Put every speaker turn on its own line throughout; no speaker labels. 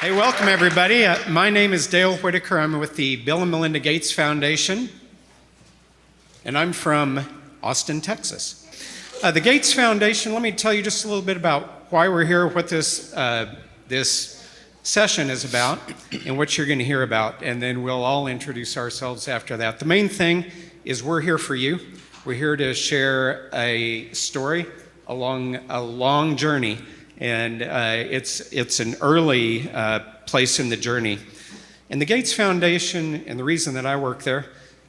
Hey, welcome everybody. My name is Dale Whittaker. I'm with the Bill and Melinda Gates Foundation, and I'm from Austin, Texas. The Gates Foundation, let me tell you just a little bit about why we're here, what this session is about, and what you're going to hear about, and then we'll all introduce ourselves after that. The main thing is we're here for you. We're here to share a story along a long journey, and it's an early place in the journey. And the Gates Foundation, and the reason that I work there,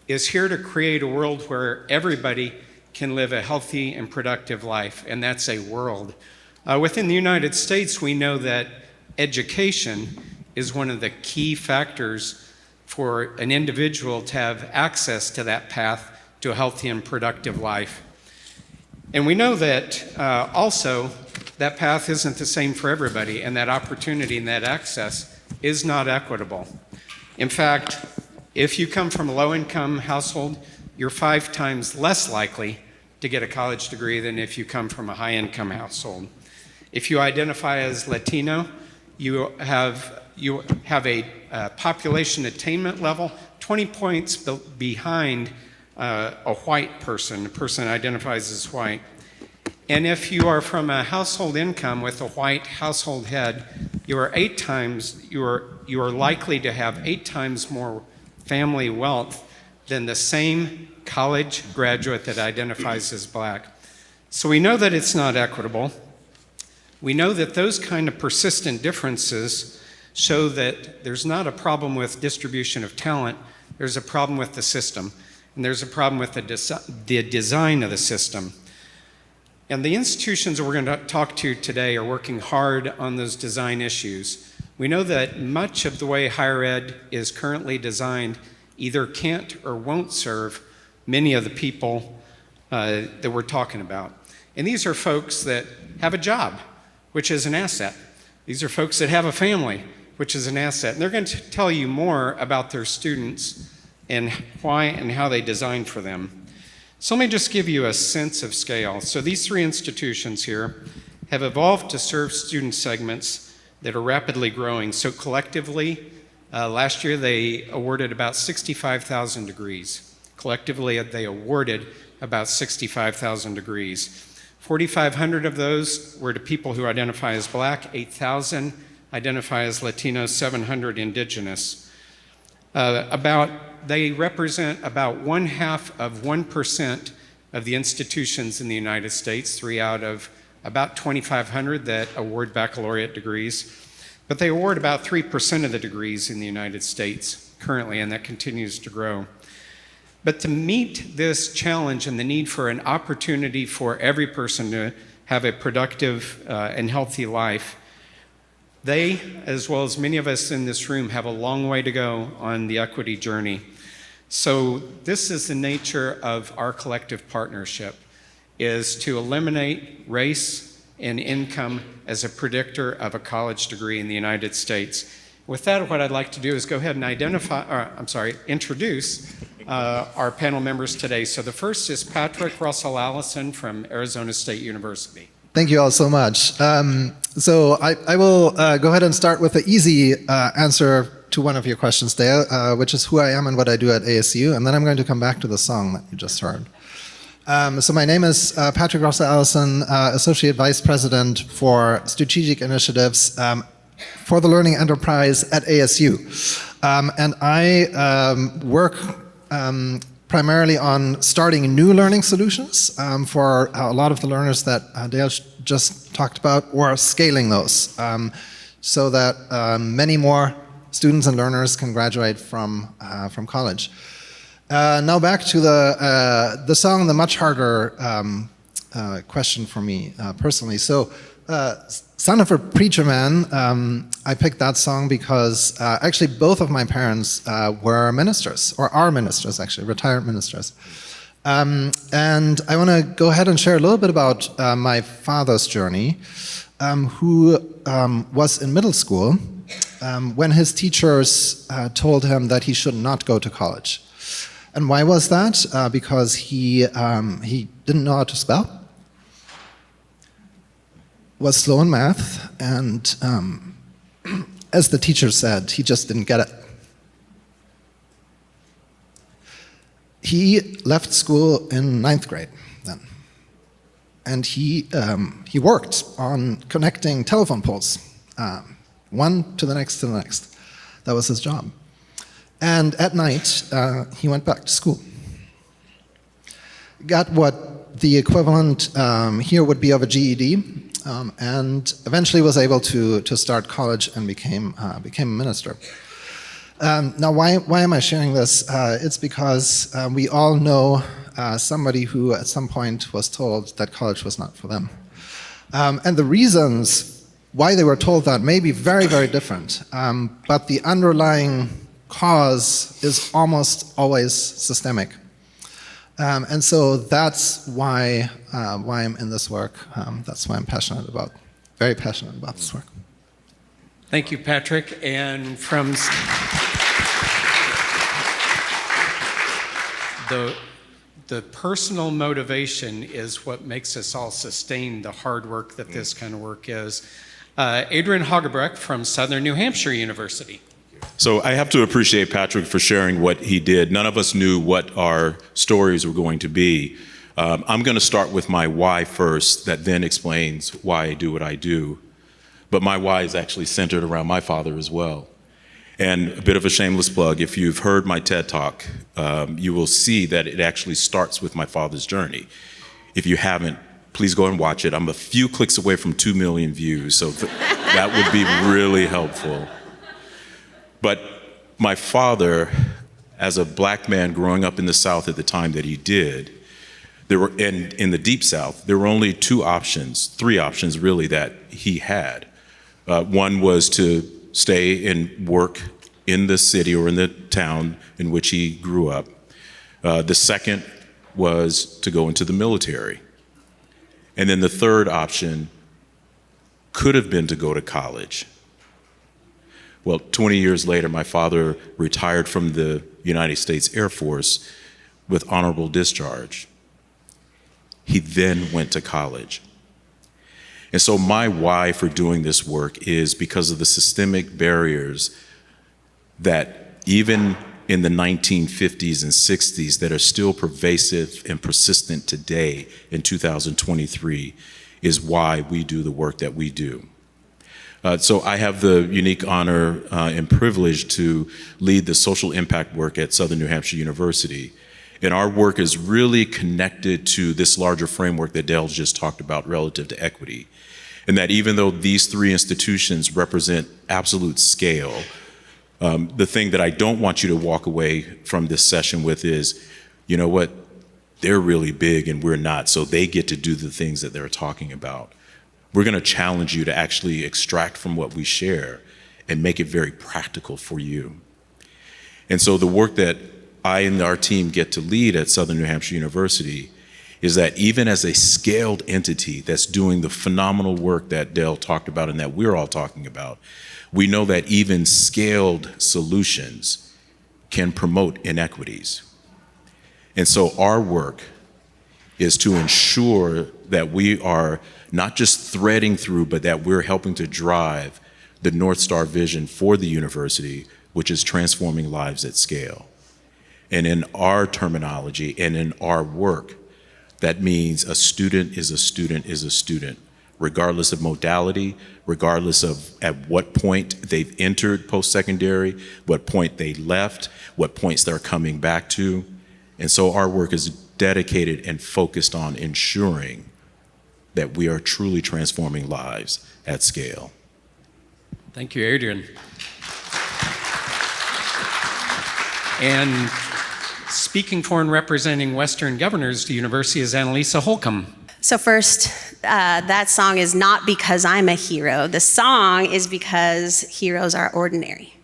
is here to create a world where everybody can live a healthy and productive life, and that's a world. Within the United States, we know that education is one of the key factors for an individual to have access to that path to a healthy and productive life. And we know that also that path isn't the same for everybody, and that opportunity and that access is not equitable. In fact, if you come from a low-income household, you're 5 times less likely to get a college degree than if you come from a high-income household. If you identify as Latino, you have a population attainment level 20 points behind a white person, a person that identifies as white. And if you are from a household income with a white household head, you are likely to have 8 times more family wealth than the same college graduate that identifies as black. So we know that it's not equitable. We know that those kind of persistent differences show that there's not a problem with distribution of talent, there's a problem with the system, and there's a problem with the design of the system. And the institutions that we're going to talk to today are working hard on those design issues. We know that much of the way higher ed is currently designed either can't or won't serve many of the people that we're talking about. And these are folks that have a job, which is an asset. These are folks that have a family, which is an asset. And they're going to tell you more about their students and why and how they design for them. So let me just give you a sense of scale. So these 3 institutions here have evolved to serve student segments that are rapidly growing. So collectively, last year they awarded about 65,000 degrees. Collectively, they awarded about 65,000 degrees. 4,500 of those were to people who identify as black, 8,000 identify as Latino, 700 Indigenous. They represent about 0.5% of the institutions in the United States, 3 out of about 2,500 that award baccalaureate degrees. But they award about 3% of the degrees in the United States currently, and that continues to grow. But to meet this challenge and the need for an opportunity for every person to have a productive and healthy life, they, as well as many of us in this room, have a long way to go on the equity journey. So this is the nature of our collective partnership, is to eliminate race and income as a predictor of a college degree in the United States. With that, what I'd like to do is go ahead and introduce our panel members today. So the first is Patrick Rossol-Allison from Arizona State University.
Thank you all so much. So I will go ahead and start with the easy answer to one of your questions, Dale, which is who I am and what I do at ASU, and then I'm going to come back to the song that you just heard. So my name is Patrick Rossol-Allison, Associate Vice President for Strategic Initiatives for the Learning Enterprise at ASU. And I work primarily on starting new learning solutions for a lot of the learners that Dale just talked about, or scaling those so that many more students and learners can graduate from college. Now back to the song, the much harder question for me personally. So, Son of a Preacher Man, I picked that song because actually both of my parents were ministers, or are ministers actually, retired ministers. And I want to go ahead and share a little bit about my father's journey, who was in middle school when his teachers told him that he should not go to college. And why was that? Because he didn't know how to spell, was slow in math, and as the teacher said, he just didn't get it. He left school in 9th grade then. And he worked on connecting telephone poles, one to the next to the next. That was his job. And at night, he went back to school. Got what the equivalent here would be of a GED, and eventually was able to start college and became a minister. Now, why am I sharing this? It's because we all know somebody who at some point was told that college was not for them. And the reasons why they were told that may be very, very different, but the underlying cause is almost always systemic. And so that's why I'm in this work. That's why I'm very passionate about this work.
Thank you, Patrick. And from the personal motivation is what makes us all sustain the hard work that this kind of work is. Adrian Huagabrook from Southern New Hampshire University.
So I have to appreciate Patrick for sharing what he did. None of us knew what our stories were going to be. I'm going to start with my why first, that then explains why I do what I do. But my why is actually centered around my father as well. And a bit of a shameless plug, if you've heard my TED Talk, you will see that it actually starts with my father's journey. If you haven't, please go and watch it. I'm a few clicks away from 2 million views, so that would be really helpful. But my father, as a black man growing up in the South at the time that he did, in the Deep South, there were only three options really that he had. One was to stay and work in the city or in the town in which he grew up. The second was to go into the military. And then the third option could have been to go to college. Well, 20 years later, my father retired from the United States Air Force with honorable discharge. He then went to college. And so my why for doing this work is because of the systemic barriers that even in the 1950s and 60s that are still pervasive and persistent today in 2023 is why we do the work that we do. So I have the unique honor and privilege to lead the social impact work at Southern New Hampshire University. And our work is really connected to this larger framework that Dale just talked about relative to equity. And that even though these three institutions represent absolute scale, the thing that I don't want you to walk away from this session with is, you know what, they're really big and we're not, so they get to do the things that they're talking about. We're going to challenge you to actually extract from what we share and make it very practical for you. And so the work that I and our team get to lead at Southern New Hampshire University is that even as a scaled entity that's doing the phenomenal work that Dale talked about and that we're all talking about, we know that even scaled solutions can promote inequities. And so our work is to ensure that we are not just threading through, but that we're helping to drive the North Star vision for the university, which is transforming lives at scale. And in our terminology and in our work, that means a student is a student is a student, regardless of modality, regardless of at what point they've entered post-secondary, what point they left, what points they're coming back to. And so our work is dedicated and focused on ensuring that we are truly transforming lives at scale.
Thank you, Adrian. And speaking for and representing Western Governors University is Annalisa Holcombe.
So first, that song is not because I'm a hero. The song is because heroes are ordinary.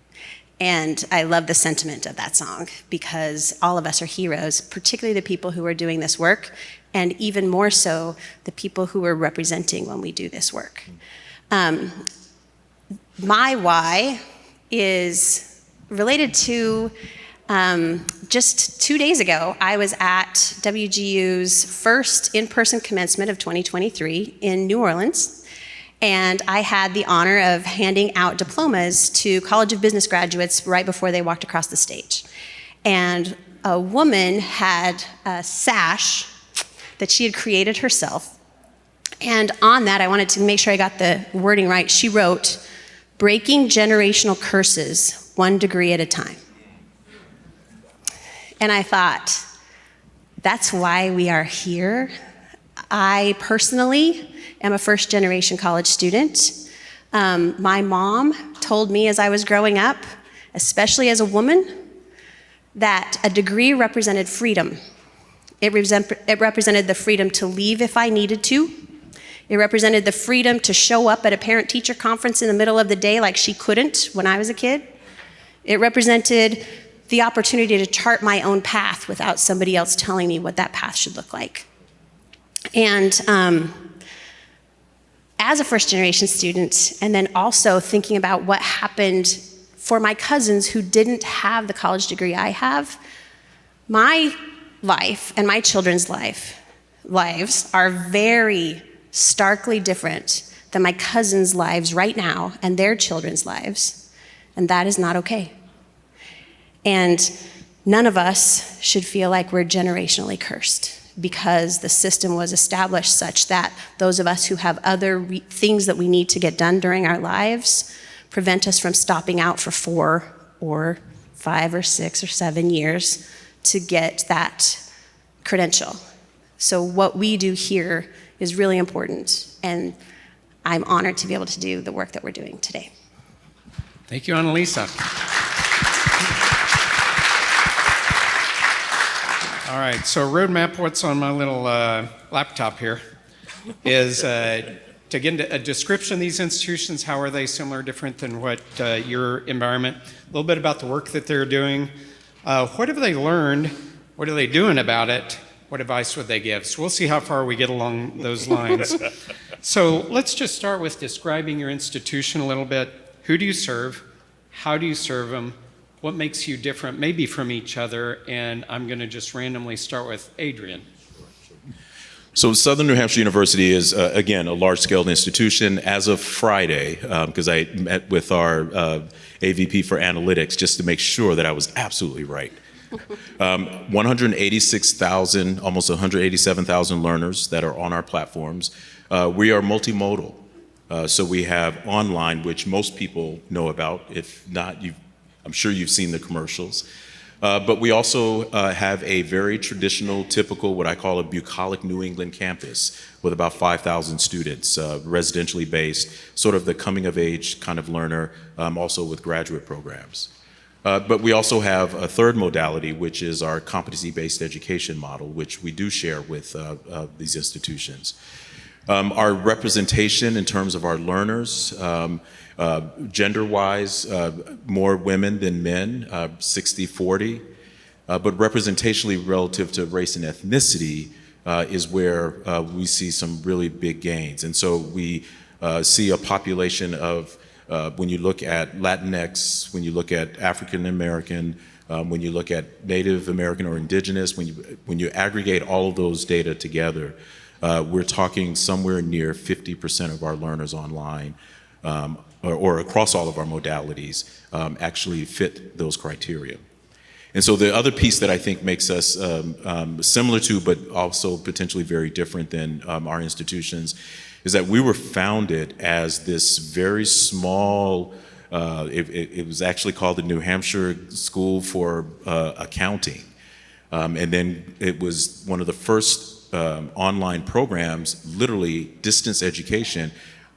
And I love the sentiment of that song because all of us are heroes, particularly the people who are doing this work, and even more so, the people who we're representing when we do this work. My why is related to just 2 days ago, I was at WGU's first in-person commencement of 2023 in New Orleans. And I had the honor of handing out diplomas to College of Business graduates right before they walked across the stage. And a woman had a sash that she had created herself. And on that, I wanted to make sure I got the wording right. She wrote, "Breaking generational curses, 1 degree at a time." And I thought, that's why we are here. I personally am a first-generation college student. My mom told me as I was growing up, especially as a woman, that a degree represented freedom. It represented the freedom to leave if I needed to. It represented the freedom to show up at a parent-teacher conference in the middle of the day like she couldn't when I was a kid. It represented the opportunity to chart my own path without somebody else telling me what that path should look like. And as a first-generation student, and then also thinking about what happened for my cousins who didn't have the college degree I have, my life and my children's lives are very starkly different than my cousins' lives right now and their children's lives, and that is not okay. And none of us should feel like we're generationally cursed because the system was established such that those of us who have other things that we need to get done during our lives prevent us from stopping out for 4 or 5 or 6 or 7 years to get that credential. So what we do here is really important, and I'm honored to be able to do the work that we're doing today.
Thank you, Annalisa. All right, so roadmap, what's on my little laptop here, is to get into a description of these institutions. How are they similar, different than what your environment? A little bit about the work that they're doing. What have they learned? What are they doing about it? What advice would they give? So we'll see how far we get along those lines. So let's just start with describing your institution a little bit. Who do you serve? How do you serve them? What makes you different, maybe from each other? And I'm going to just randomly start with Adrian.
So Southern New Hampshire University is, again, a large-scale institution. As of Friday, because I met with our AVP for analytics just to make sure that I was absolutely right. 186,000, almost 187,000 learners that are on our platforms. We are multimodal. So we have online, which most people know about. If not, I'm sure you've seen the commercials. But we also have a very traditional, typical, what I call a bucolic New England campus with about 5,000 students, residentially based, sort of the coming of age kind of learner, also with graduate programs. But we also have a third modality, which is our competency-based education model, which we do share with these institutions. Our representation in terms of our learners, gender-wise, more women than men, 60-40, but representationally relative to race and ethnicity is where we see some really big gains. And so we see a population of, when you look at Latinx, when you look at African American, when you look at Native American or Indigenous, when you aggregate all of those data together, we're talking somewhere near 50% of our learners online, or across all of our modalities, actually fit those criteria. And so the other piece that I think makes us similar to, but also potentially very different than our institutions, is that we were founded as this very small, it was actually called the New Hampshire School for Accounting. And then it was one of the first online programs, literally distance education.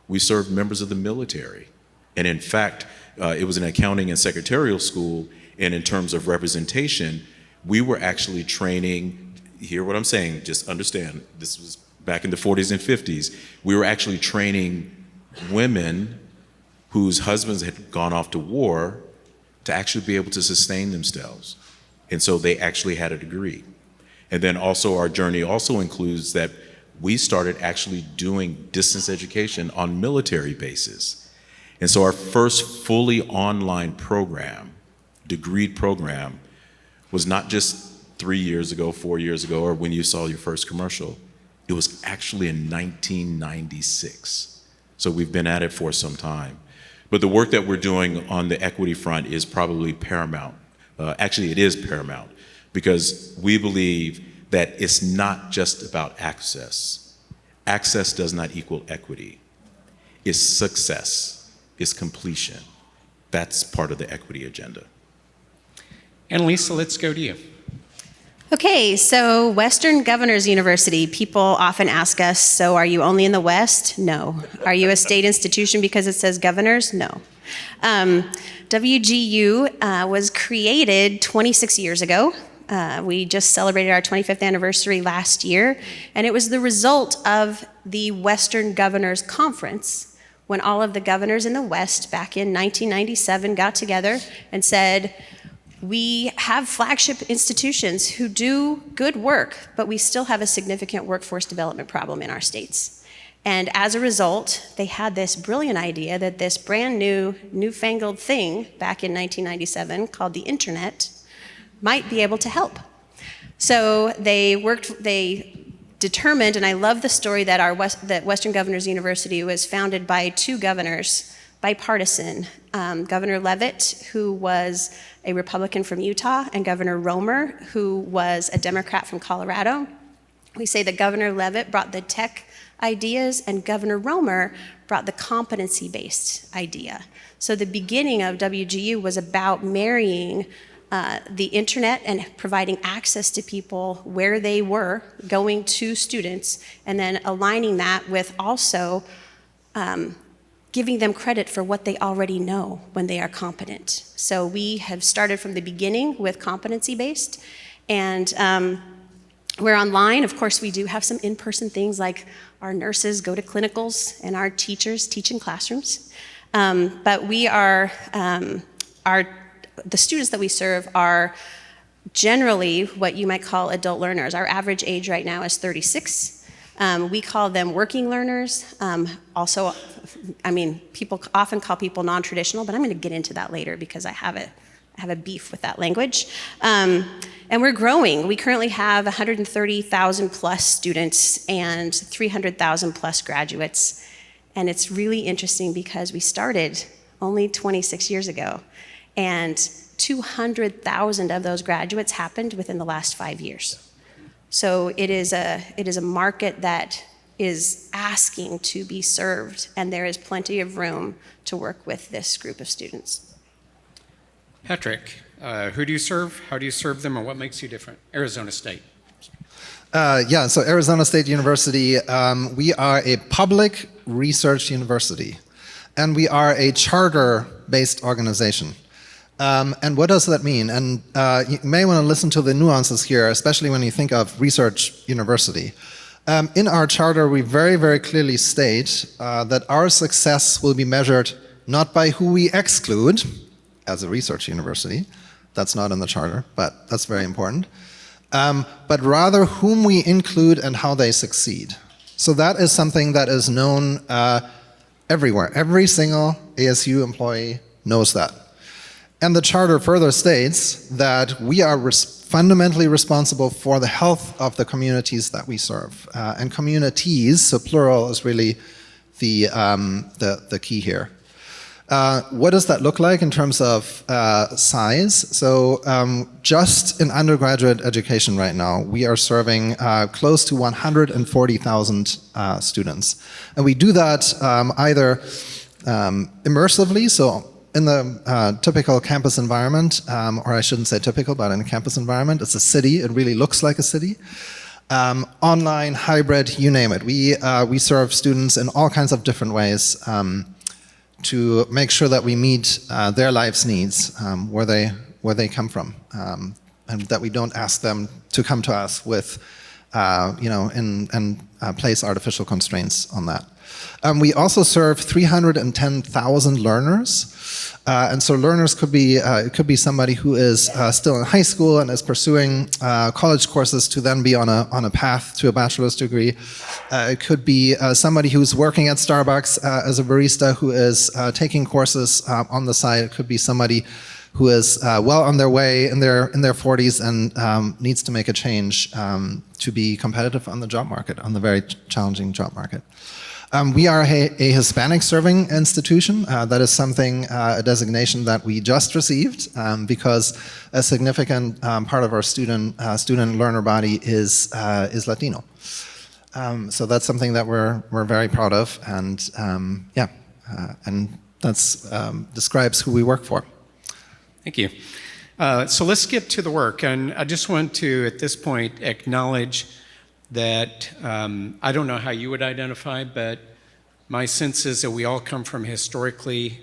We served members of the military. And in fact, it was an accounting and secretarial school. And in terms of representation, we were actually training, hear what I'm saying, just understand, this was back in the 40s and 50s. We were actually training women whose husbands had gone off to war to actually be able to sustain themselves. And so they actually had a degree. And then also our journey also includes that we started actually doing distance education on military bases. And so our first fully online program, degreed program, was not just 3 years ago, 4 years ago, or when you saw your first commercial. It was actually in 1996. So we've been at it for some time. But the work that we're doing on the equity front is probably paramount. Actually, it is paramount because we believe that it's not just about access. Access does not equal equity. It's success, it's completion. That's part of the equity agenda.
Annalisa, let's go to you.
Okay, so Western Governors University, people often ask us, so are you only in the West? No. Are you a state institution because it says governors? No. WGU was created 26 years ago. We just celebrated our 25th anniversary last year, and it was the result of the Western Governors Conference, when all of the governors in the West back in 1997 got together and said, we have flagship institutions who do good work, but we still have a significant workforce development problem in our states. And as a result, they had this brilliant idea that this brand new, newfangled thing back in 1997 called the internet might be able to help. So they determined, and I love the story that that Western Governors University was founded by two governors, bipartisan, Governor Leavitt, who was a Republican from Utah, and Governor Romer, who was a Democrat from Colorado. We say that Governor Leavitt brought the tech ideas and Governor Romer brought the competency-based idea. So the beginning of WGU was about marrying the internet and providing access to people where they were going to students, and then aligning that with also giving them credit for what they already know when they are competent. So we have started from the beginning with competency-based, and we're online. Of course, we do have some in-person things like our nurses go to clinicals and our teachers teach in classrooms. But we are, the students that we serve are generally what you might call adult learners. Our average age right now is 36. We call them working learners. Also, I mean, people often call people non-traditional, but I'm going to get into that later because I have a beef with that language. And we're growing. We currently have 130,000 plus students and 300,000 plus graduates. And it's really interesting because we started only 26 years ago, and 200,000 of those graduates happened within the last 5 years. So it is a market that is asking to be served, and there is plenty of room to work with this group of students.
Patrick, who do you serve? How do you serve them, and what makes you different? Arizona State.
So Arizona State University, we are a public research university, and we are a charter-based organization. And what does that mean? And you may want to listen to the nuances here, especially when you think of research university. In our charter, we very, very clearly state that our success will be measured not by who we exclude as a research university. That's not in the charter, but that's very important. But rather whom we include and how they succeed. So that is something that is known everywhere. Every single ASU employee knows that. And the charter further states that we are fundamentally responsible for the health of the communities that we serve. And communities, so plural, is really the key here. What does that look like in terms of size? So just in undergraduate education right now, we are serving close to 140,000 students. And we do that either immersively, so in the typical campus environment, or I shouldn't say typical, but in a campus environment, it's a city. It really looks like a city. Online, hybrid, you name it. We serve students in all kinds of different ways to make sure that we meet their life's needs where they come from, and that we don't ask them to come to us with, and place artificial constraints on that. We also serve 310,000 learners. And so learners could be somebody who is still in high school and is pursuing college courses to then be on a path to a bachelor's degree. It could be somebody who's working at Starbucks as a barista who is taking courses on the side. It could be somebody who is well on their way in their 40s and needs to make a change to be competitive on the job market, on the very challenging job market. We are a Hispanic serving institution. That is something, a designation that we just received because a significant part of our student learner body is Latino. So that's something that we're very proud of, and and that's describes who we work for.
Thank you. So let's get to the work, and I just want to, at this point, acknowledge that I don't know how you would identify, but my sense is that we all come from historically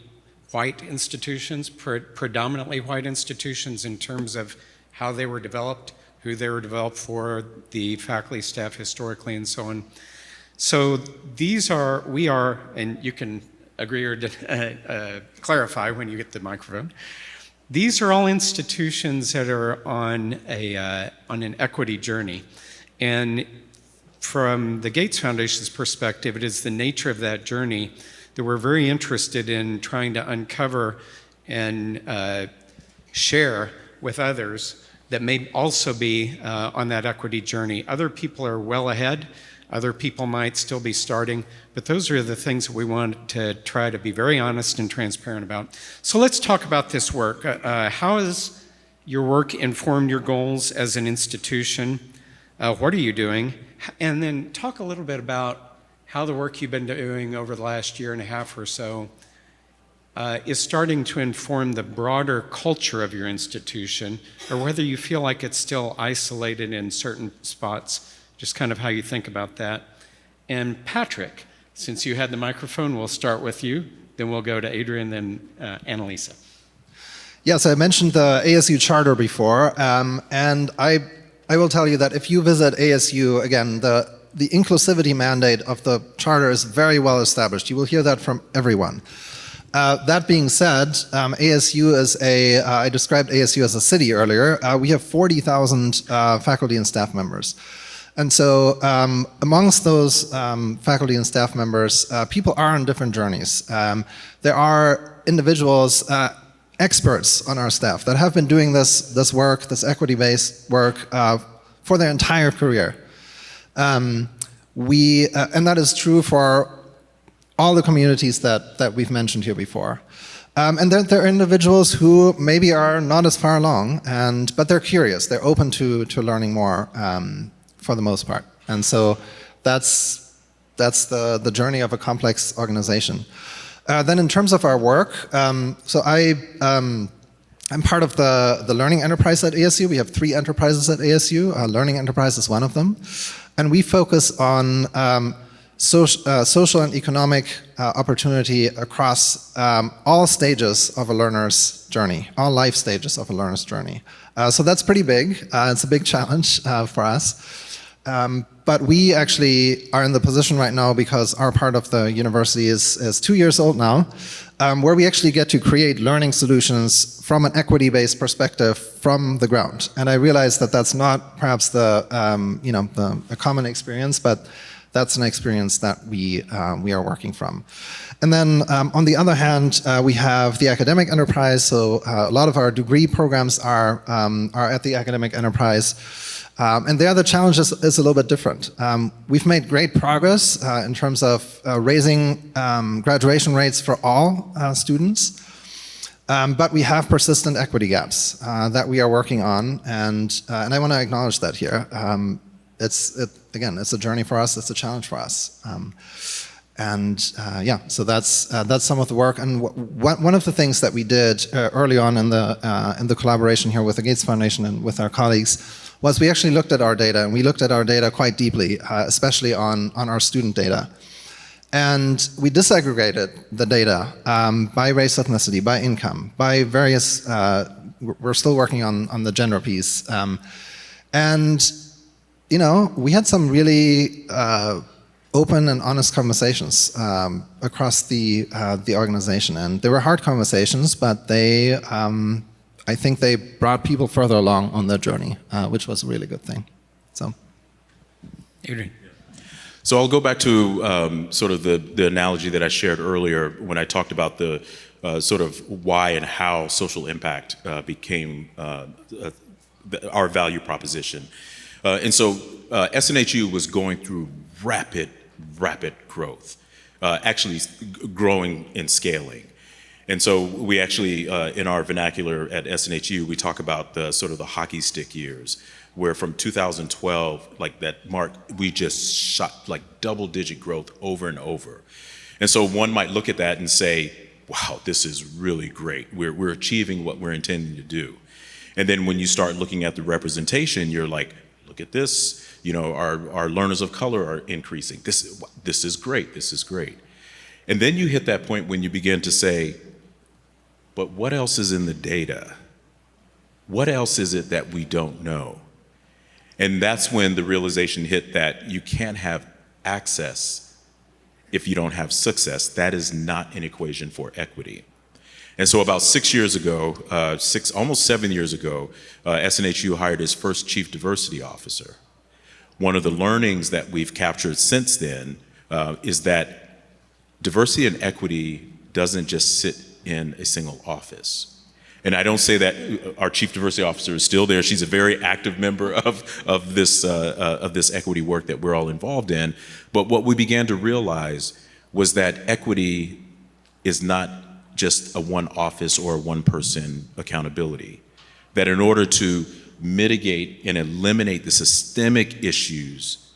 white institutions, predominantly white institutions in terms of how they were developed, who they were developed for, the faculty, staff historically, and so on. So we are, and you can agree or clarify when you get the microphone. These are all institutions that are on an equity journey. And from the Gates Foundation's perspective, it is the nature of that journey that we're very interested in trying to uncover and share with others that may also be on that equity journey. Other people are well ahead. Other people might still be starting, but those are the things that we want to try to be very honest and transparent about. So let's talk about this work. How has your work informed your goals as an institution? What are you doing? And then talk a little bit about how the work you've been doing over the last year and a half or so is starting to inform the broader culture of your institution, or whether you feel like it's still isolated in certain spots, just kind of how you think about that. And Patrick, since you had the microphone, we'll start with you, then we'll go to Adrian, then Annalisa.
Yes, I mentioned the ASU charter before, and I will tell you that if you visit ASU, again, the inclusivity mandate of the charter is very well established. You will hear that from everyone. That being said, ASU is I described ASU as a city earlier. We have 40,000 faculty and staff members. And so amongst those faculty and staff members, people are on different journeys. There are individuals, experts on our staff that have been doing this work, this equity-based work, for their entire career. And that is true for all the communities that we've mentioned here before. And then there are individuals who maybe are not as far along, but they're curious, they're open to learning more for the most part. And so that's the journey of a complex organization. Then in terms of our work, so I'm part of the Learning Enterprise at ASU. We have 3 enterprises at ASU. Learning Enterprise is one of them. And we focus on social and economic opportunity across all stages of a learner's journey, all life stages of a learner's journey. So that's pretty big. It's a big challenge for us. But we actually are in the position right now, because our part of the university is 2 years old now, where we actually get to create learning solutions from an equity-based perspective from the ground. And I realize that that's not perhaps a common experience, but that's an experience that we are working from. And then on the other hand, we have the academic enterprise. So a lot of our degree programs are at the academic enterprise. And there the challenge is a little bit different. We've made great progress in terms of raising graduation rates for all students, but we have persistent equity gaps that we are working on, and I want to acknowledge that here. Again, it's a journey for us, it's a challenge for us. So that's some of the work. And one of the things that we did early on in the collaboration here with the Gates Foundation and with our colleagues was we actually looked at our data, and we looked at our data quite deeply, especially on our student data. And we disaggregated the data by race, ethnicity, by income, by various, we're still working on the gender piece. And, we had some really open and honest conversations across the organization. And they were hard conversations, but I think they brought people further along on their journey, which was a really good thing. So,
Adrian.
So I'll go back to sort of the analogy that I shared earlier when I talked about the sort of why and how social impact became our value proposition. And so SNHU was going through rapid growth. actually growing and scaling. And so we actually, in our vernacular at SNHU, we talk about the sort of the hockey stick years, where from 2012, like that mark, we just shot like double-digit growth over and over. And so one might look at that and say, wow, this is really great. We're achieving what we're intending to do. And then when you start looking at the representation, you're like, look at this. You know, our learners of color are increasing. This is great. This is great. And then you hit that point when you begin to say, but what else is in the data? What else is it that we don't know? And that's when the realization hit that you can't have access if you don't have success. That is not an equation for equity. And so about 6 years ago, almost 7 years ago, SNHU hired its first chief diversity officer. One of the learnings that we've captured since then is that diversity and equity doesn't just sit in a single office. And I don't say that our chief diversity officer is still there. She's a very active member of this equity work that we're all involved in. But what we began to realize was that equity is not just a one office or a one person accountability. That in order to mitigate and eliminate the systemic issues,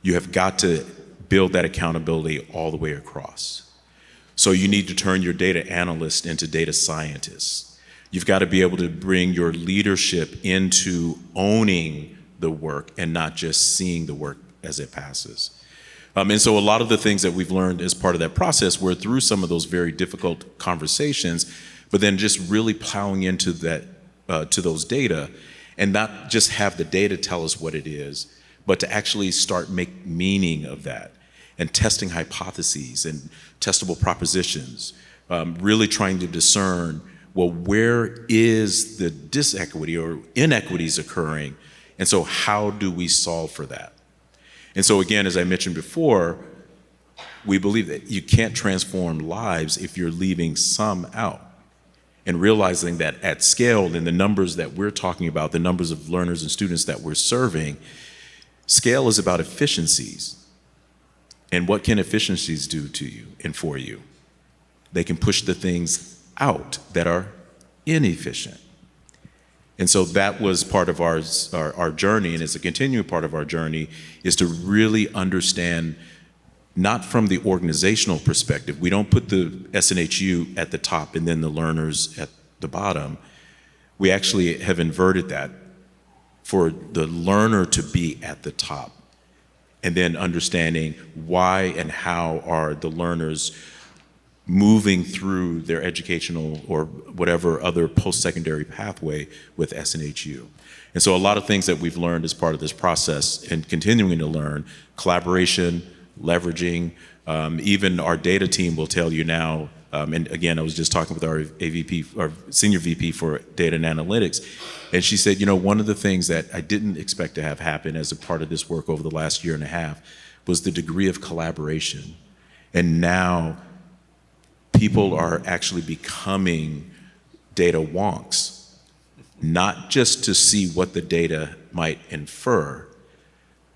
you have got to build that accountability all the way across. So you need to turn your data analyst into data scientists. You've got to be able to bring your leadership into owning the work and not just seeing the work as it passes. And so a lot of the things that we've learned as part of that process were through some of those very difficult conversations, but then just really plowing into that, to those data, and not just have the data tell us what it is, but to actually start make meaning of that, and testing hypotheses and testable propositions, really trying to discern, well, where is the disequity or inequities occurring? And so how do we solve for that? And so again, as I mentioned before, we believe that you can't transform lives if you're leaving some out. And realizing that at scale, in the numbers that we're talking about, the numbers of learners and students that we're serving, scale is about efficiencies. And what can efficiencies do to you and for you? They can push the things out that are inefficient. And so that was part of our journey, and it's a continuing part of our journey, is to really understand, not from the organizational perspective. We don't put the SNHU at the top and then the learners at the bottom. We actually have inverted that for the learner to be at the top, and then understanding why and how are the learners moving through their educational or whatever other post-secondary pathway with SNHU. And so a lot of things that we've learned as part of this process and continuing to learn, collaboration, leveraging, even our data team will tell you now, and again, I was just talking with our AVP, our senior VP for data and analytics, and she said, you know, one of the things that I didn't expect to have happen as a part of this work over the last year and a half was the degree of collaboration. And now people are actually becoming data wonks, not just to see what the data might infer,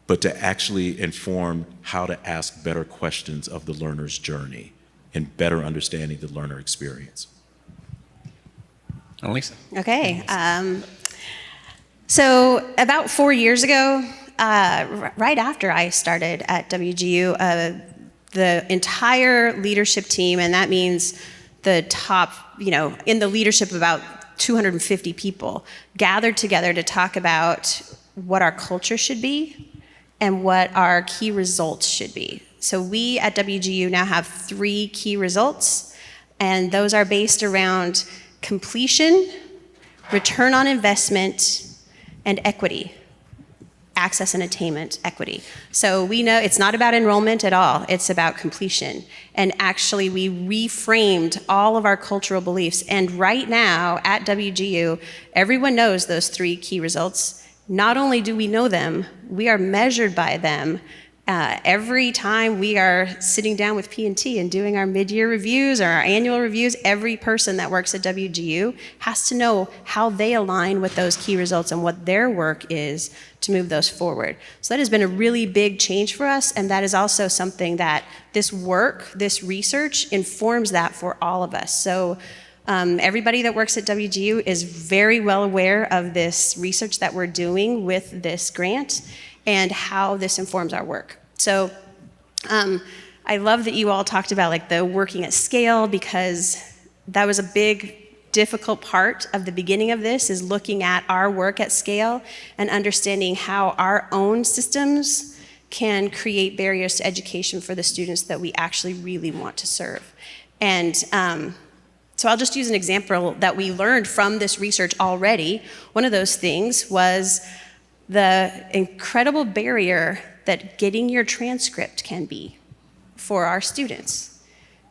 but to actually inform how to ask better questions of the learner's journey and better understanding the learner experience.
Annalisa.
Okay. So about 4 years ago, right after I started at WGU, the entire leadership team, and that means the top, in the leadership of about 250 people, gathered together to talk about what our culture should be and what our key results should be. So we at WGU now have 3 key results, and those are based around completion, return on investment, and equity. Access and attainment equity. So we know it's not about enrollment at all, it's about completion. And actually we reframed all of our cultural beliefs. And right now at WGU, everyone knows those 3 key results. Not only do we know them, we are measured by them Every time we are sitting down with P&T and doing our mid-year reviews or our annual reviews, every person that works at WGU has to know how they align with those key results and what their work is to move those forward. So that has been a really big change for us, and that is also something that this work, this research, informs that for all of us. So everybody that works at WGU is very well aware of this research that we're doing with this grant and how this informs our work. So I love that you all talked about like the working at scale, because that was a big, difficult part of the beginning of this, is looking at our work at scale and understanding how our own systems can create barriers to education for the students that we actually really want to serve. And so I'll just use an example that we learned from this research already. One of those things was the incredible barrier that getting your transcript can be for our students.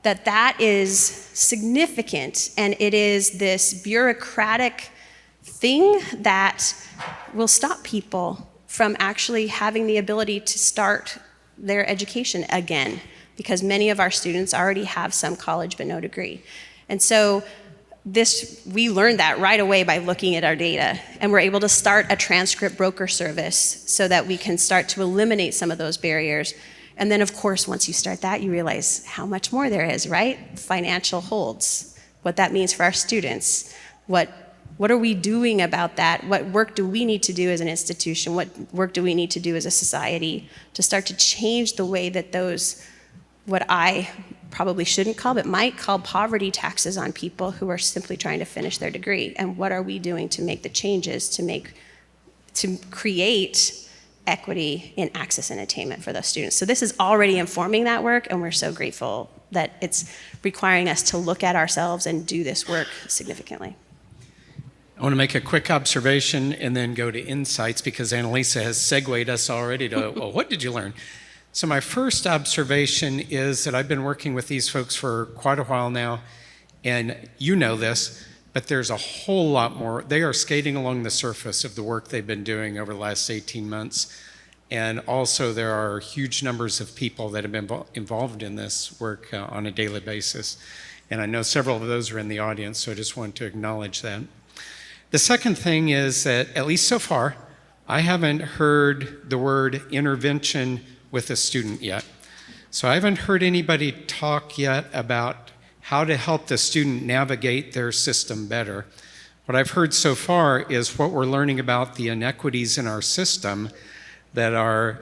That is significant, and it is this bureaucratic thing that will stop people from actually having the ability to start their education again, because many of our students already have some college but no degree. And so we learned that right away by looking at our data, and we're able to start a transcript broker service so that we can start to eliminate some of those barriers. And then, of course, once you start that, you realize how much more there is, right? Financial holds, what that means for our students. What are we doing about that? What work do we need to do as an institution? What work do we need to do as a society to start to change the way that those, what I probably shouldn't call, but might call poverty taxes on people who are simply trying to finish their degree? And what are we doing to make the changes to create equity in access and attainment for those students? So this is already informing that work, and we're so grateful that it's requiring us to look at ourselves and do this work significantly.
I want to make a quick observation and then go to insights, because Annalisa has segued us already to, well, what did you learn? So my first observation is that I've been working with these folks for quite a while now, and you know this, but there's a whole lot more. They are skating along the surface of the work they've been doing over the last 18 months. And also there are huge numbers of people that have been involved in this work on a daily basis. And I know several of those are in the audience, so I just want to acknowledge that. The second thing is that, at least so far, I haven't heard the word intervention with a student yet. So I haven't heard anybody talk yet about how to help the student navigate their system better. What I've heard so far is what we're learning about the inequities in our system that are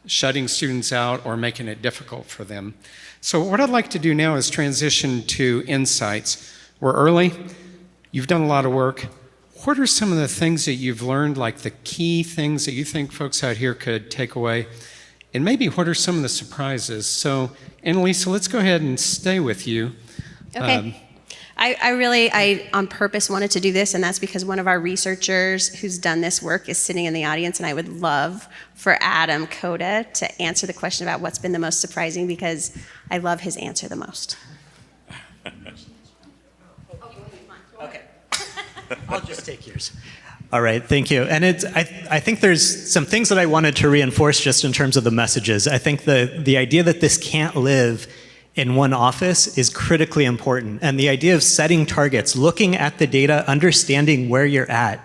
shutting students out or making it difficult for them. So what I'd like to do now is transition to insights. We're early, you've done a lot of work. What are some of the things that you've learned, like the key things that you think folks out here could take away? And maybe what are some of the surprises? So, Annalisa, let's go ahead and stay with you.
Okay. I on purpose wanted to do this, and that's because one of our researchers who's done this work is sitting in the audience, and I would love for Adam Coda to answer the question about what's been the most surprising, because I love his answer the most.
Okay. I'll just take yours. All right, thank you. And I think there's some things that I wanted to reinforce just in terms of the messages. I think the idea that this can't live in one office is critically important. And the idea of setting targets, looking at the data, understanding where you're at,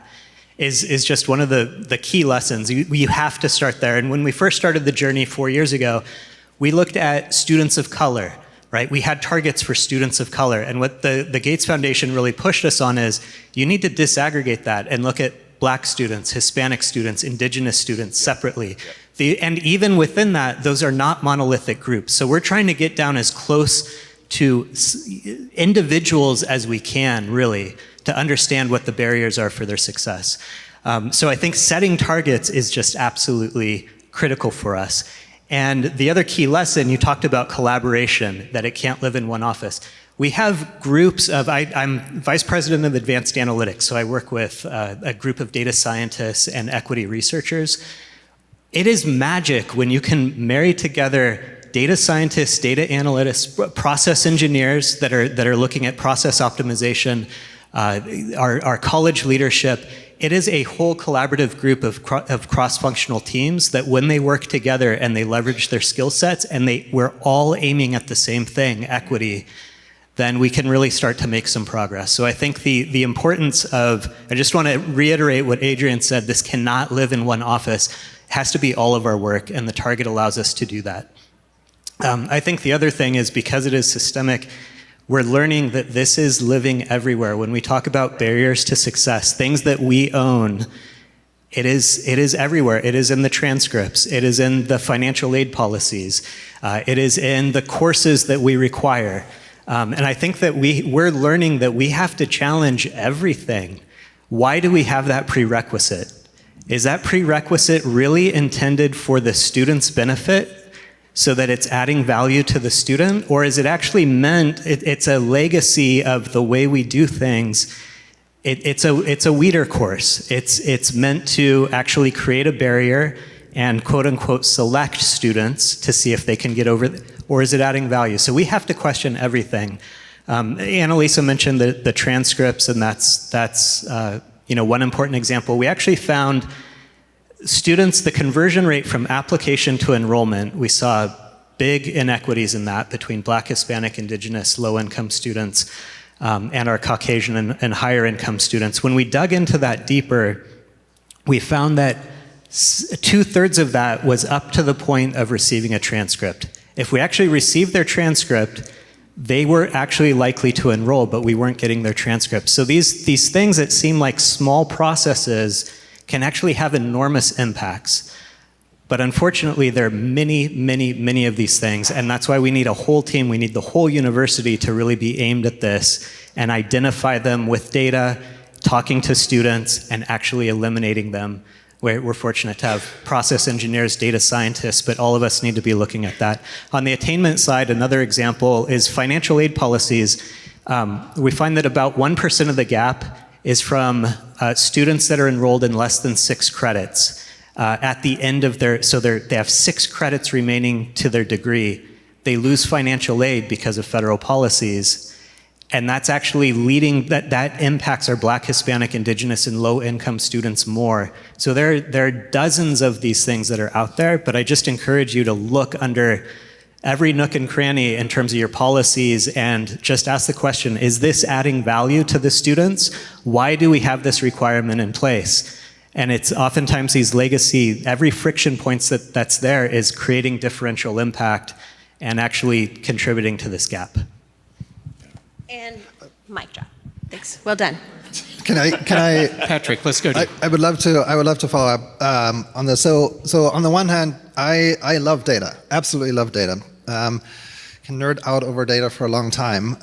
is just one of the key lessons. You have to start there. And when we first started the journey 4 years ago, we looked at students of color, right? We had targets for students of color. And what the Gates Foundation really pushed us on is you need to disaggregate that and look at Black students, Hispanic students, Indigenous students separately. And even within that, those are not monolithic groups. So we're trying to get down as close to individuals as we can, really, to understand what the barriers are for their success. So I think setting targets is just absolutely critical for us. And the other key lesson, you talked about collaboration, that it can't live in one office. We have groups of, I'm vice president of advanced analytics, so I work with a group of data scientists and equity researchers. It is magic when you can marry together data scientists, data analysts, process engineers that are looking at process optimization, our college leadership, it is a whole collaborative group of cross-functional teams that when they work together and they leverage their skill sets and we're all aiming at the same thing, equity, then we can really start to make some progress. So I think the importance of, I just want to reiterate what Adrian said, this cannot live in one office. It has to be all of our work, and the target allows us to do that. I think the other thing is, because it is systemic, we're learning that this is living everywhere. When we talk about barriers to success, things that we own, it is everywhere. It is in the transcripts. It is in the financial aid policies. It is in the courses that we require. And I think that we're learning that we have to challenge everything. Why do we have that prerequisite? Is that prerequisite really intended for the student's benefit, so that it's adding value to the student? Or is it actually meant, it's a legacy of the way we do things? It's a weeder course. It's meant to actually create a barrier and quote unquote select students to see if they can get over, or is it adding value? So we have to question everything. Annalisa mentioned the transcripts, and that's one important example. We actually found students, the conversion rate from application to enrollment, we saw big inequities in that between Black, Hispanic, Indigenous, low-income students, and our Caucasian and higher income students. When we dug into that deeper, we found that 2/3 of that was up to the point of receiving a transcript. If we actually received their transcript, they were actually likely to enroll, but we weren't getting their transcript. So these things that seem like small processes can actually have enormous impacts. But unfortunately, there are many, many, many of these things, and that's why we need a whole team, we need the whole university to really be aimed at this and identify them with data, talking to students, and actually eliminating them. We're fortunate to have process engineers, data scientists, but all of us need to be looking at that. On the attainment side, another example is financial aid policies. We find that about 1% of the gap is from students that are enrolled in less than 6 credits. At the end of they have 6 credits remaining to their degree. They lose financial aid because of federal policies. And that's actually leading, that impacts our Black, Hispanic, Indigenous, and low-income students more. So there are dozens of these things that are out there, but I just encourage you to look under every nook and cranny in terms of your policies and just ask the question, is this adding value to the students? Why do we have this requirement in place? And it's oftentimes these legacy, every friction points that's there is creating differential impact and actually contributing to this gap.
And mic drop. Thanks. Well done.
Can I
Patrick, let's go to you.
I would love to follow up on this. So on the one hand, I love data, absolutely love data. Can nerd out over data for a long time,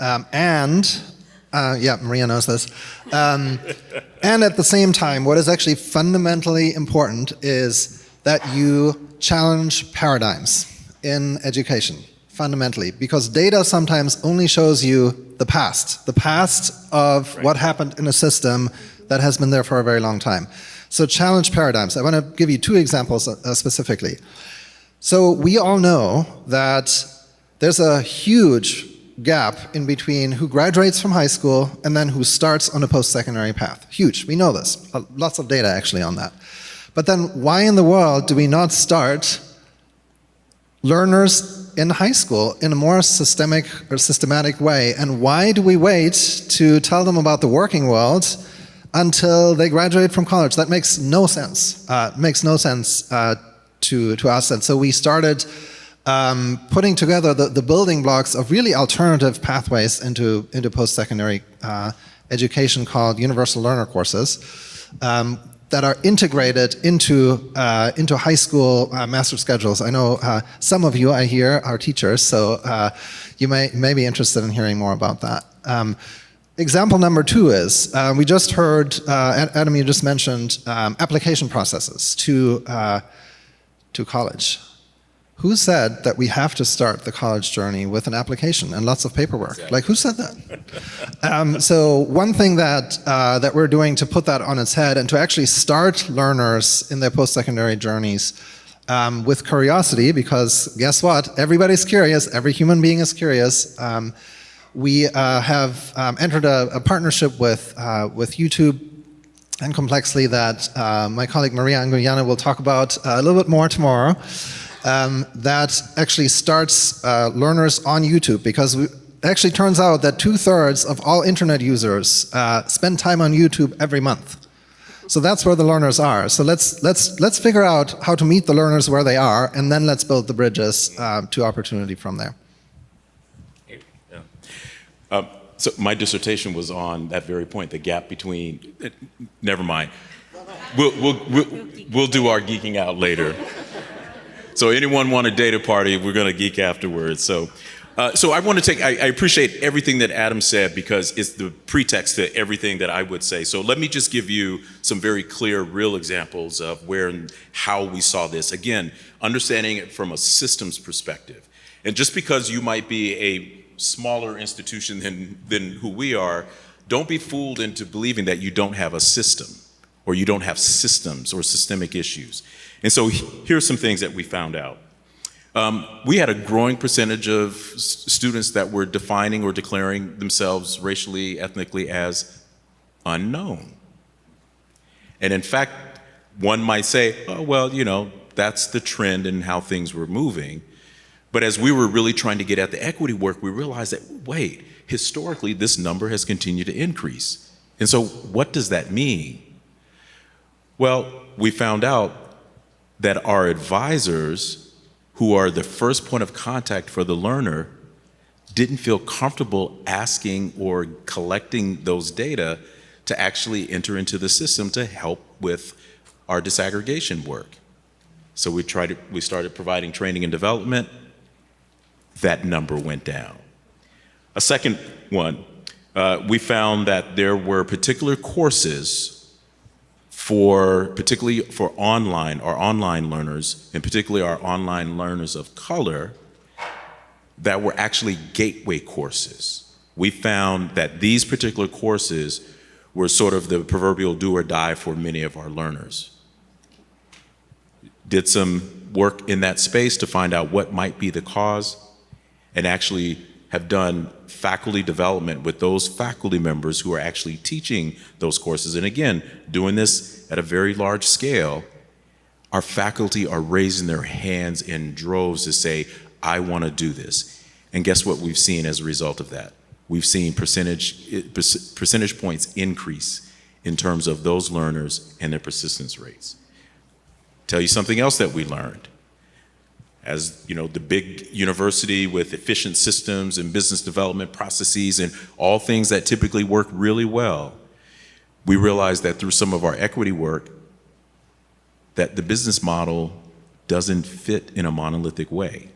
Maria knows this. And at the same time, what is actually fundamentally important is that you challenge paradigms in education, fundamentally, because data sometimes only shows you the past of what happened in a system that has been there for a very long time. So challenge paradigms. I want to give you 2 examples specifically. So we all know that there's a huge gap in between who graduates from high school and then who starts on a post-secondary path. Huge, we know this. Lots of data actually on that. But then why in the world do we not start learners in high school in a more systemic or systematic way? And why do we wait to tell them about the working world until they graduate from college? That makes no sense. To us. And so we started putting together the building blocks of really alternative pathways into post-secondary education called universal learner courses that are integrated into high school master schedules. I know some of you I hear are teachers, so you may be interested in hearing more about that. Example number 2 is, we just heard, Adam, you just mentioned application processes to college. Who said that we have to start the college journey with an application and lots of paperwork? Exactly. Like, who said that? So one thing that we're doing to put that on its head and to actually start learners in their post-secondary journeys with curiosity, because guess what? Everybody's curious. Every human being is curious. We have entered a partnership with YouTube and complexly that my colleague Maria Anguiana will talk about a little bit more tomorrow, that actually starts learners on YouTube, because it actually turns out that 2/3 of all internet users spend time on YouTube every month. So that's where the learners are. So let's figure out how to meet the learners where they are, and then let's build the bridges to opportunity from there.
So my dissertation was on that very point, the gap between. Never mind. We'll do our geeking out later. So anyone want a data party? We're going to geek afterwards. So I want to take. I appreciate everything that Adam said, because it's the pretext to everything that I would say. So let me just give you some very clear, real examples of where and how we saw this. Again, understanding it from a systems perspective, and just because you might be a smaller institution than who we are, don't be fooled into believing that you don't have a system, or you don't have systems or systemic issues. And so here's some things that we found out. We had a growing percentage of students that were defining or declaring themselves racially, ethnically as unknown. And in fact, one might say, oh, well, you know, that's the trend in how things were moving. But as we were really trying to get at the equity work, we realized that, wait, historically, this number has continued to increase. And so what does that mean? Well, we found out that our advisors, who are the first point of contact for the learner, didn't feel comfortable asking or collecting those data to actually enter into the system to help with our disaggregation work. So we started providing training and development. That number went down. A second one, we found that there were particular courses particularly for online learners, and particularly our online learners of color, that were actually gateway courses. We found that these particular courses were sort of the proverbial do or die for many of our learners. Did some work in that space to find out what might be the cause, and actually have done faculty development with those faculty members who are actually teaching those courses. And again, doing this at a very large scale, our faculty are raising their hands in droves to say, I want to do this. And guess what we've seen as a result of that? We've seen percentage points increase in terms of those learners and their persistence rates. Tell you something else that we learned. As you know, the big university with efficient systems and business development processes and all things that typically work really well, we realized that through some of our equity work, that the business model doesn't fit in a monolithic way.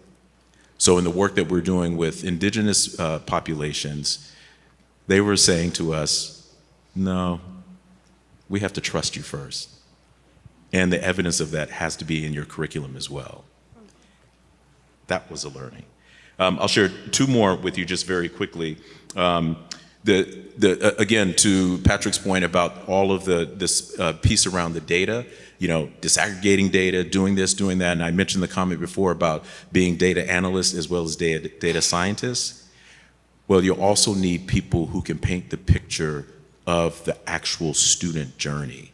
So in the work that we're doing with Indigenous populations, they were saying to us, no, we have to trust you first. And the evidence of that has to be in your curriculum as well. That was a learning. I'll share two more with you just very quickly. Again, to Patrick's point about all of this piece around the data, you know, disaggregating data, doing this, doing that, and I mentioned the comment before about being data analysts as well as data scientists. Well, you also need people who can paint the picture of the actual student journey.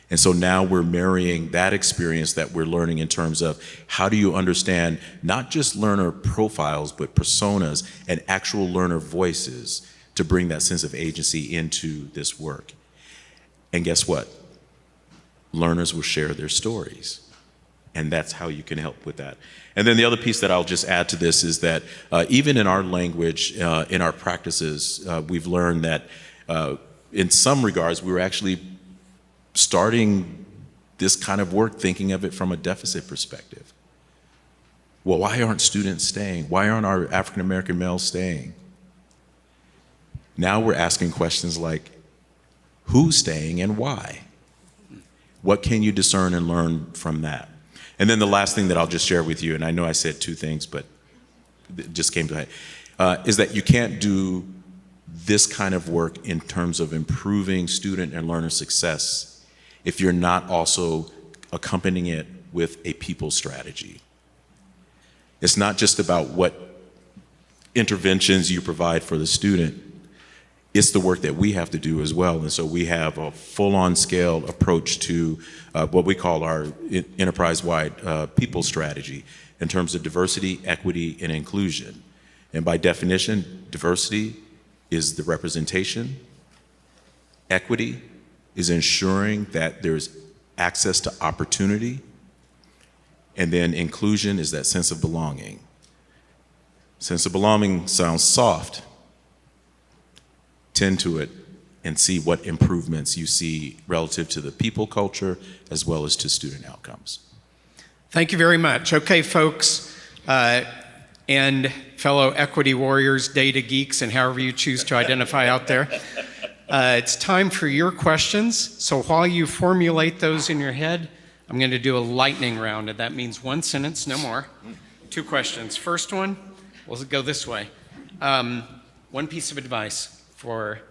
And so now we're marrying that experience that we're learning in terms of how do you understand not just learner profiles, but personas and actual learner voices to bring that sense of agency into this work. And guess what? Learners will share their stories. And that's how you can help with that. And then the other piece that I'll just add to this is that even in our language, in our practices, we've learned that in some regards, we were actually starting this kind of work thinking of it from a deficit perspective. Well, why aren't students staying? Why aren't our African American males staying? Now we're asking questions like, who's staying and why? What can you discern and learn from that? And then the last thing that I'll just share with you, and I know I said two things, but it just came to mind, is that you can't do this kind of work in terms of improving student and learner success if you're not also accompanying it with a people strategy. It's not just about what interventions you provide for the student. it's the work that we have to do as well. And so we have a full-on scale approach to what we call our enterprise-wide people strategy in terms of diversity, equity, and inclusion. And by definition, diversity is the representation. Equity is ensuring that there's access to opportunity. And then inclusion is that sense of belonging. Sense of belonging sounds soft. Tend to it and see what improvements you see relative to the people culture as well as to student outcomes.
Thank you very much. Okay, folks, and fellow equity warriors, data geeks, and however you choose to identify out there, it's time for your questions. So while you formulate those in your head, I'm going to do a lightning round, and that means one sentence, no more. 2 questions. First one, we'll go this way. One piece of advice for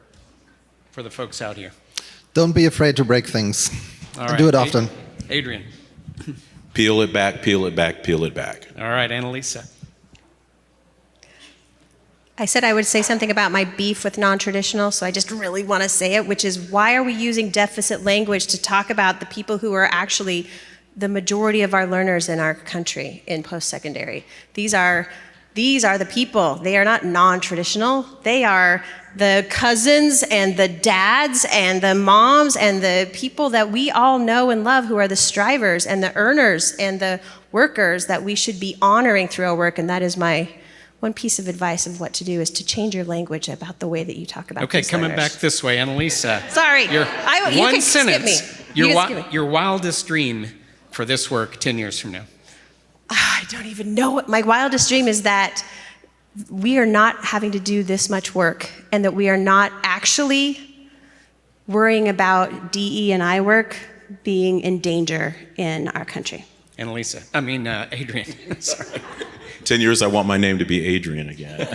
the folks out here.
Don't be afraid to break things.
All right.
Do it often.
Adrian.
Peel it back, peel it back, peel it back.
All right, Annalisa.
I said I would say something about my beef with non-traditional, so I just really want to say it, which is why are we using deficit language to talk about the people who are actually the majority of our learners in our country in post-secondary? These are the people. They are not non-traditional. They are the cousins and the dads and the moms and the people that we all know and love who are the strivers and the earners and the workers that we should be honoring through our work. And that is my one piece of advice of what to do, is to change your language about the way that you talk about
Okay,
these
coming
learners.
back this way, Annalisa.
Sorry.
Your
you
one
can skip
sentence.
me. You can skip me.
Your wildest dream for this work 10 years from now.
I don't even know what my wildest dream is, that we are not having to do this much work and that we are not actually worrying about DE&I work being in danger in our country.
Adrian, sorry.
10 years, I want my name to be Adrian again.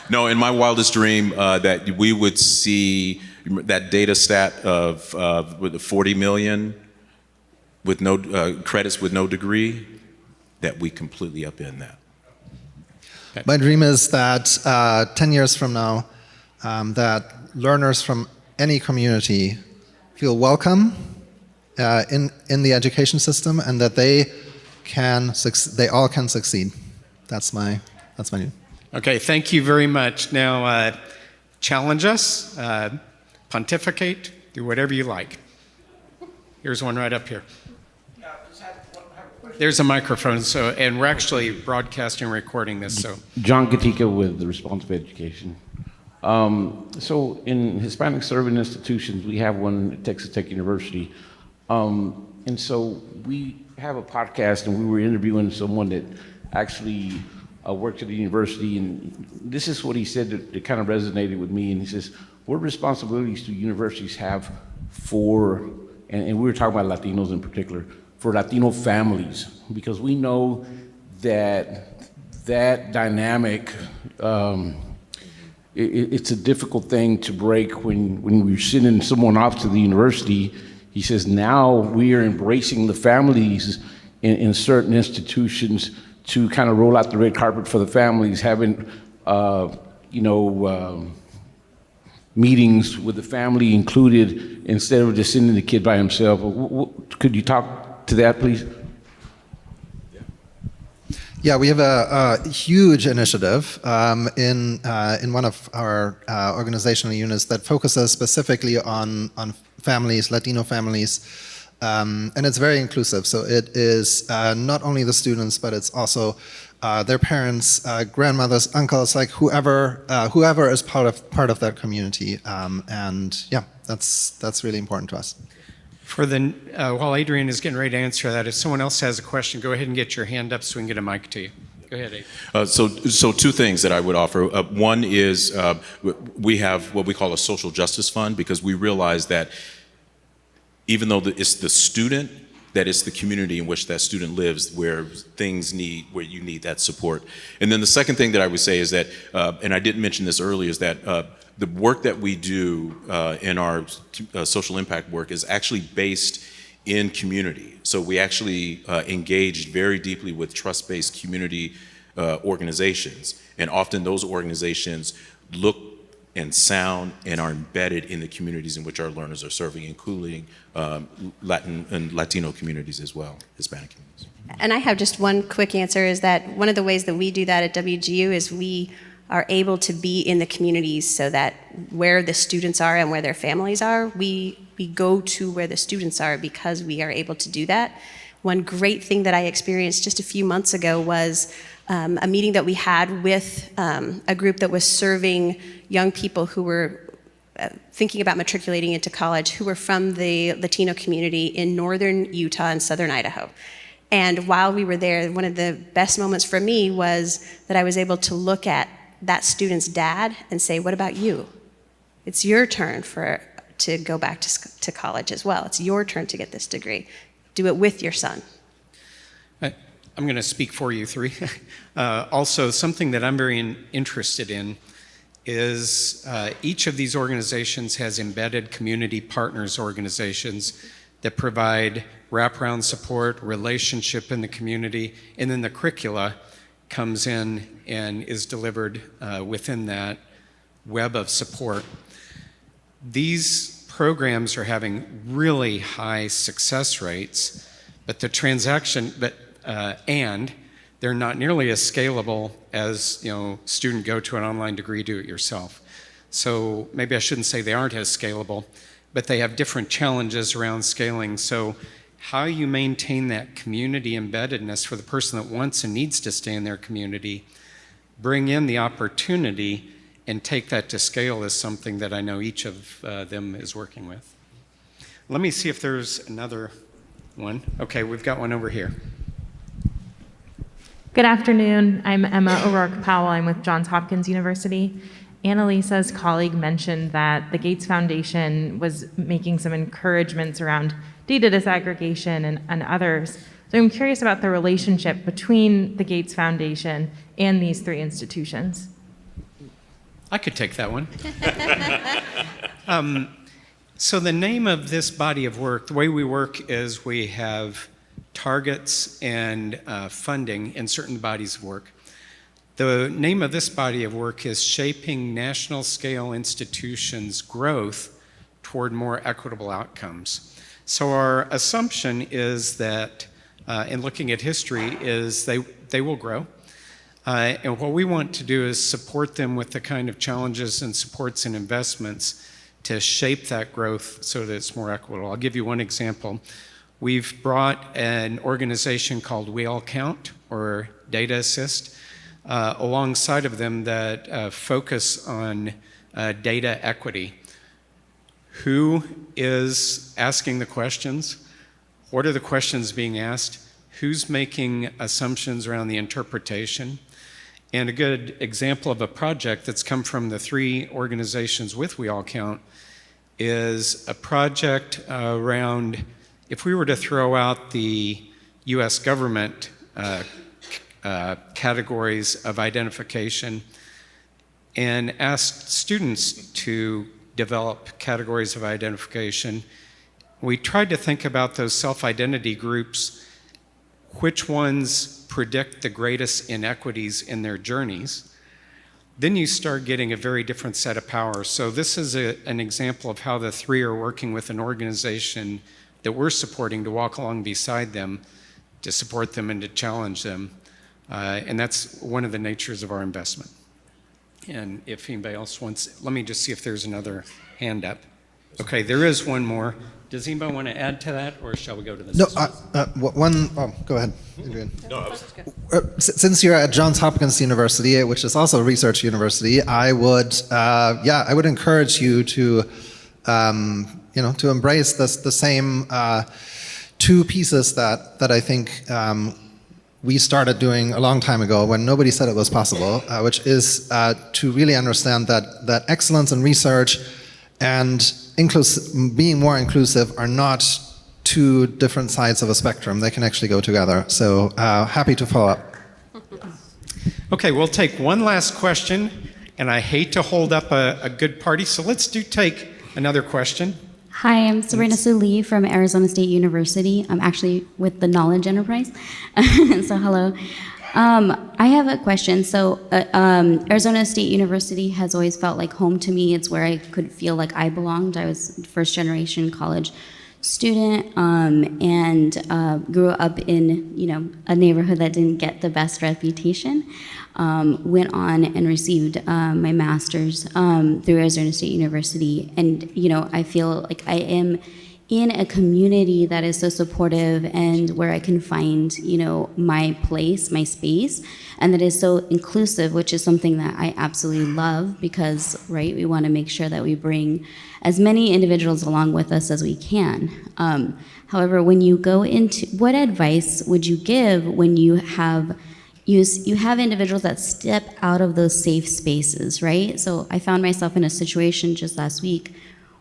No, in my wildest dream, that we would see that data stat of with the 40 million with no credits with no degree, that we completely upend that.
My dream is that 10 years from now, that learners from any community feel welcome in the education system, and that they all can succeed. That's my dream.
Okay, thank you very much. Now, challenge us, pontificate, do whatever you like. Here's one right up here. There's a microphone, and we're actually broadcasting and recording this. So,
John Gatica with the Responsive Education. So in Hispanic serving institutions, we have one at Texas Tech University. And so we have a podcast, and we were interviewing someone that actually worked at the university, and this is what he said that kind of resonated with me. And he says, what responsibilities do universities have for, and we were talking about Latinos in particular, for Latino families? Because we know that dynamic, it's a difficult thing to break when we're sending someone off to the university. He says now we are embracing the families in certain institutions to kind of roll out the red carpet for the families, having meetings with the family included instead of just sending the kid by himself. Could you talk to that, please?
Yeah, we have a huge initiative in one of our organizational units that focuses specifically on families, Latino families, and it's very inclusive. So it is not only the students, but it's also their parents, grandmothers, uncles, like whoever is part of that community. And yeah, that's really important to us.
While Adrian is getting ready to answer that, if someone else has a question, go ahead and get your hand up so we can get a mic to you. Go ahead, Adrian.
So 2 things that I would offer. One is we have what we call a social justice fund, because we realize that even though it's the student, that it's the community in which that student lives where you need that support. And then the second thing that I would say is that, and I didn't mention this earlier, is that the work that we do in our social impact work is actually based in community. So we actually engaged very deeply with trust-based community organizations. And often those organizations look and sound and are embedded in the communities in which our learners are serving, including Latin and Latino communities as well, Hispanic communities.
And I have just one quick answer, is that one of the ways that we do that at WGU is we are able to be in the communities so that where the students are and where their families are, we go to where the students are because we are able to do that. One great thing that I experienced just a few months ago was a meeting that we had with a group that was serving young people who were thinking about matriculating into college, who were from the Latino community in northern Utah and southern Idaho. And while we were there, one of the best moments for me was that I was able to look at that student's dad and say, what about you? It's your turn to go back to college as well. It's your turn to get this degree. Do it with your son.
I'm going to speak for you three. Also, something that I'm very interested in is each of these organizations has embedded community partners organizations that provide wraparound support, relationship in the community, and then the curricula comes in and is delivered within that web of support. These programs are having really high success rates, but and they're not nearly as scalable as, student go to an online degree, do it yourself. So maybe I shouldn't say they aren't as scalable, but they have different challenges around scaling. So how you maintain that community embeddedness for the person that wants and needs to stay in their community, bring in the opportunity, and take that to scale is something that I know each of them is working with. Let me see if there's another one. Okay, we've got one over here.
Good afternoon. I'm Emma O'Rourke Powell. I'm with Johns Hopkins University. Annalisa's colleague mentioned that the Gates Foundation was making some encouragements around data disaggregation and others. So I'm curious about the relationship between the Gates Foundation and these three institutions.
I could take that one. So the name of this body of work, the way we work is we have targets and funding in certain bodies of work. The name of this body of work is Shaping National Scale Institutions' Growth Toward More Equitable Outcomes. So our assumption is that, in looking at history, is they will grow. And what we want to do is support them with the kind of challenges and supports and investments to shape that growth so that it's more equitable. I'll give you one example. We've brought an organization called We All Count, or Data Assist, alongside of them that focus on data equity. Who is asking the questions? What are the questions being asked? Who's making assumptions around the interpretation? And a good example of a project that's come from the three organizations with We All Count is a project around, if we were to throw out the US government categories of identification and ask students to develop categories of identification, we tried to think about those self-identity groups, which ones predict the greatest inequities in their journeys. Then you start getting a very different set of powers. So this is an example of how the three are working with an organization that we're supporting to walk along beside them, to support them and to challenge them. And that's one of the natures of our investment. And if anybody else wants, let me just see if there's another hand up. Okay, there is one more. Does anybody want to add to that, or shall we go to this?
No, go ahead, Adrian. Since you're at Johns Hopkins University, which is also a research university, I would encourage you to, to embrace the same two pieces that I think we started doing a long time ago when nobody said it was possible, which is to really understand that excellence in research and being more inclusive are not two different sides of a spectrum. They can actually go together. So happy to follow up.
Okay, we'll take one last question, and I hate to hold up a good party, so let's take another question.
Hi, I'm Sabrina Sue Lee from Arizona State University. I'm actually with the Knowledge Enterprise. So hello. I have a question. So, Arizona State University has always felt like home to me. It's where I could feel like I belonged. I was a first generation college student and grew up in, a neighborhood that didn't get the best reputation. Went on and received my master's through Arizona State University. And, I feel like I am in a community that is so supportive and where I can find, my place, my space, and that is so inclusive, which is something that I absolutely love because, right, we want to make sure that we bring as many individuals along with us as we can. However, when you go into, what advice would you give when you have individuals that step out of those safe spaces, right? So I found myself in a situation just last week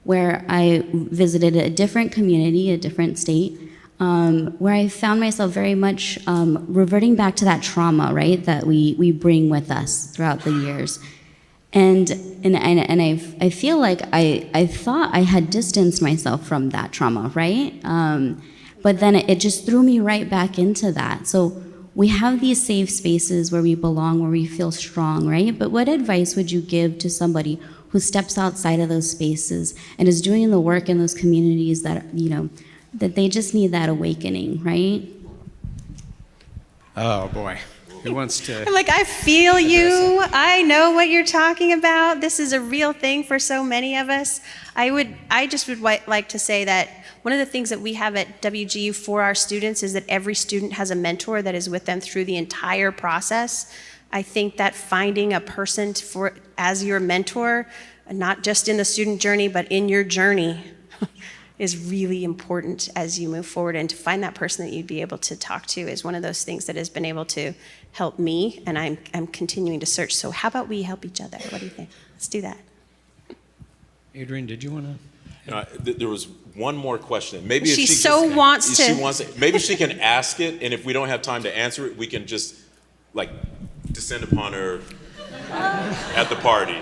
where I visited a different community, a different state, where I found myself very much reverting back to that trauma, right, that we bring with us throughout the years. And I feel like I thought I had distanced myself from that trauma, right? But then it just threw me right back into that. So we have these safe spaces where we belong, where we feel strong, right? But what advice would you give to somebody who steps outside of those spaces and is doing the work in those communities that, that they just need that awakening, right?
Oh, boy. Who wants to?
I'm like, I feel you. I know what you're talking about. This is a real thing for so many of us. I just would like to say that one of the things that we have at WGU for our students is that every student has a mentor that is with them through the entire process. I think that finding a person as your mentor, not just in the student journey, but in your journey, is really important as you move forward. And to find that person that you'd be able to talk to is one of those things that has been able to help me, and I'm continuing to search. So how about we help each other? What do you think? Let's do that.
Adrian, did you want to?
There was one more question. Maybe if
She
she
so
just,
wants
she
to.
wants it. Maybe she can ask it, and if we don't have time to answer it, we can just descend upon her at the party.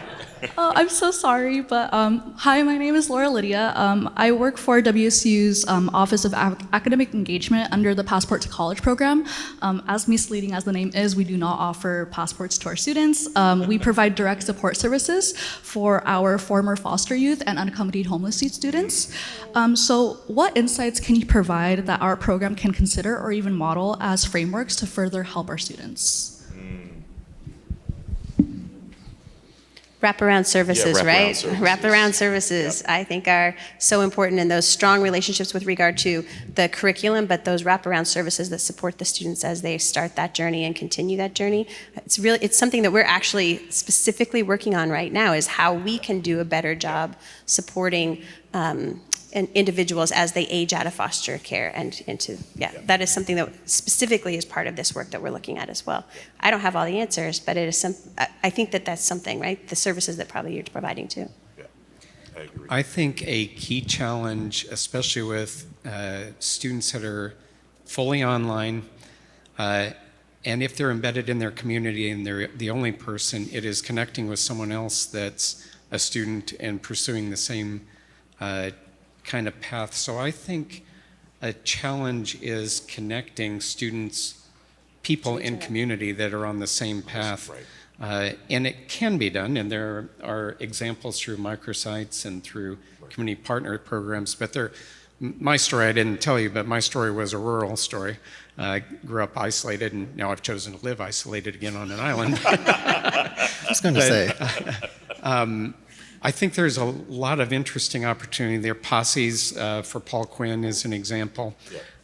I'm so sorry, but hi, my name is Laura Lydia. I work for WSU's Office of Academic Engagement under the Passport to College program. As misleading as the name is, we do not offer passports to our students. We provide direct support services for our former foster youth and unaccompanied homeless youth students. So what insights can you provide that our program can consider or even model as frameworks to further help our students?
Wraparound services,
Yeah,
right?
services.
Wraparound services, I think, are so important in those strong relationships with regard to the curriculum, but those wraparound services that support the students as they start that journey and continue that journey. It's something that we're actually specifically working on right now, is how we can do a better job supporting individuals as they age out of foster care and into, that is something that specifically is part of this work that we're looking at as well. I don't have all the answers, but it is I think that's something, right? The services that probably you're providing too.
Yeah, I agree.
I think a key challenge, especially with students that are fully online, and if they're embedded in their community and they're the only person, it is connecting with someone else that's a student and pursuing the same kind of path. So I think a challenge is connecting students, people in community that are on the same path. And it can be done, and there are examples through microsites and through community partner programs, but my story I didn't tell you, but my story was a rural story. I grew up isolated, and now I've chosen to live isolated again on an island.
I was going to say.
I think there's a lot of interesting opportunity there. Posses for Paul Quinn is an example.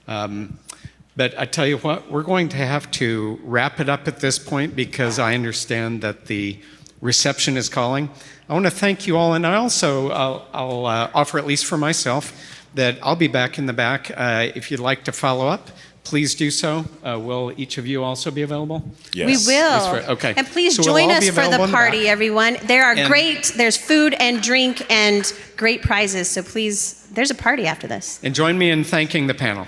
But I tell you what, we're going to have to wrap it up at this point because I understand that the reception is calling. I want to thank you all, and I also, I'll offer, at least for myself, that I'll be back in the back. If you'd like to follow up, please do so. Will each of you also be available?
Yes.
We will.
Okay.
And please
So we'll
join
all
us
be
for
available
the
in the
party,
back.
everyone. There's food and drink and great prizes. So please, there's a party after this.
And join me in thanking the panel.